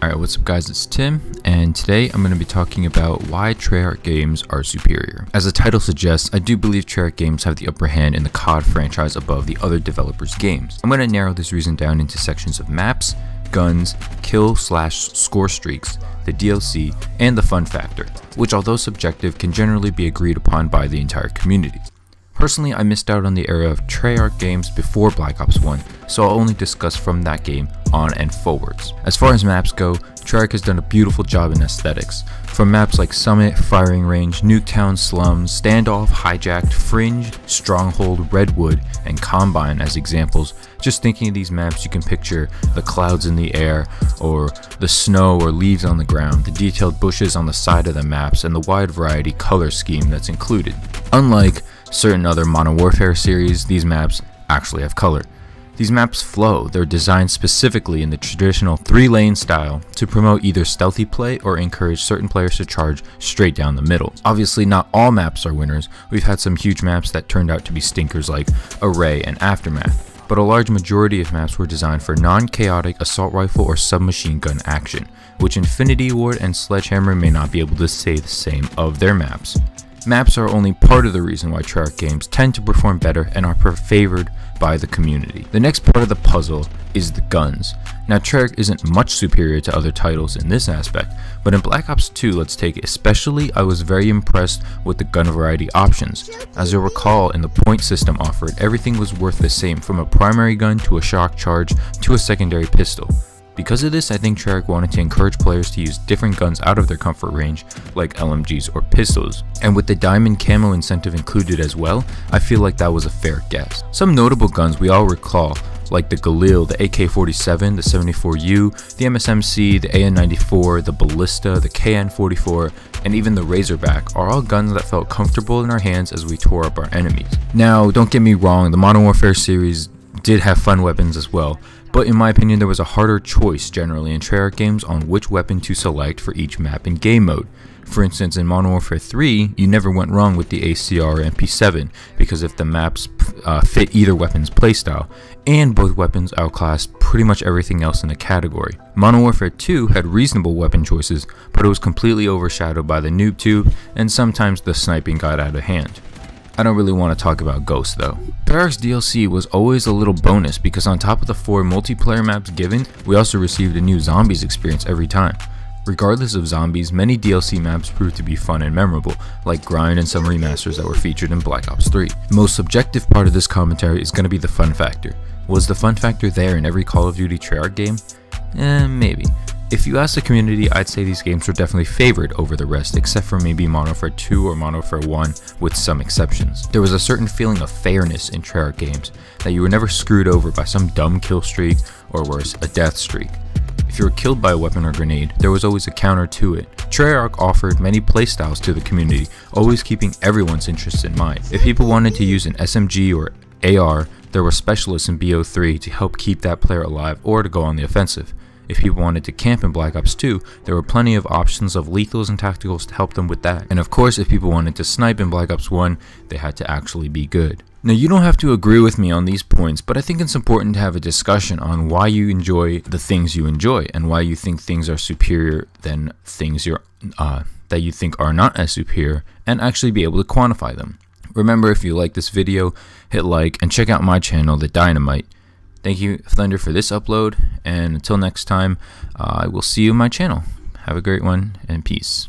Alright, what's up guys, it's Tim, and today I'm going to be talking about why Treyarch games are superior. As the title suggests, I do believe Treyarch games have the upper hand in the COD franchise above the other developers' games. I'm going to narrow this reason down into sections of maps, guns, kill/score streaks, the DLC, and the fun factor, which although subjective can generally be agreed upon by the entire community. Personally, I missed out on the era of Treyarch games before Black Ops 1, so I'll only discuss from that game on and forwards. As far as maps go, Treyarch has done a beautiful job in aesthetics. From maps like Summit, Firing Range, Nuketown Slums, Standoff, Hijacked, Fringe, Stronghold, Redwood, and Combine as examples. Just thinking of these maps, you can picture the clouds in the air, or the snow or leaves on the ground, the detailed bushes on the side of the maps, and the wide variety color scheme that's included. Unlike certain other Modern Warfare series, these maps actually have color. These maps flow. They're designed specifically in the traditional 3-lane style to promote either stealthy play or encourage certain players to charge straight down the middle. Obviously, not all maps are winners. We've had some huge maps that turned out to be stinkers like Array and Aftermath, but a large majority of maps were designed for non-chaotic assault rifle or submachine gun action, which Infinity Ward and Sledgehammer may not be able to say the same of their maps. Maps are only part of the reason why Treyarch games tend to perform better and are favored by the community. The next part of the puzzle is the guns. Now, Treyarch isn't much superior to other titles in this aspect, but in Black Ops 2, let's take it especially, I was very impressed with the gun variety options. As you'll recall, in the point system offered, everything was worth the same, from a primary gun to a shock charge to a secondary pistol. Because of this, I think Treyarch wanted to encourage players to use different guns out of their comfort range, like LMGs or pistols. And with the diamond camo incentive included as well, I feel like that was a fair guess. Some notable guns we all recall, like the Galil, the AK-47, the 74U, the MSMC, the AN-94, the Ballista, the KN-44, and even the Razorback, are all guns that felt comfortable in our hands as we tore up our enemies. Now, don't get me wrong, the Modern Warfare series did have fun weapons as well, but in my opinion there was a harder choice generally in Treyarch games on which weapon to select for each map and game mode. For instance, in Modern Warfare 3, you never went wrong with the ACR or MP7 because if the maps fit either weapon's playstyle, and both weapons outclassed pretty much everything else in the category. Modern Warfare 2 had reasonable weapon choices, but it was completely overshadowed by the noob tube, and sometimes the sniping got out of hand. I don't really want to talk about Ghost though. Treyarch's DLC was always a little bonus because on top of the 4 multiplayer maps given, we also received a new zombies experience every time. Regardless of zombies, many DLC maps proved to be fun and memorable, like Grind and some remasters that were featured in Black Ops 3. The most subjective part of this commentary is going to be the fun factor. Was the fun factor there in every Call of Duty Treyarch game? Maybe. If you ask the community, I'd say these games were definitely favored over the rest, except for maybe Modern Warfare 2 or Modern Warfare 1 with some exceptions. There was a certain feeling of fairness in Treyarch games, that you were never screwed over by some dumb kill streak or worse, a death streak. If you were killed by a weapon or grenade, there was always a counter to it. Treyarch offered many playstyles to the community, always keeping everyone's interests in mind. If people wanted to use an SMG or AR, there were specialists in BO3 to help keep that player alive or to go on the offensive. If people wanted to camp in Black Ops 2, there were plenty of options of lethals and tacticals to help them with that. And of course, if people wanted to snipe in Black Ops 1, they had to actually be good. Now, you don't have to agree with me on these points, but I think it's important to have a discussion on why you enjoy the things you enjoy and why you think things are superior than things that you think are not as superior, and actually be able to quantify them. Remember, if you like this video, hit like and check out my channel, The Dynamite. Thank you, Thunder, for this upload, and until next time, I will see you on my channel. Have a great one, and peace.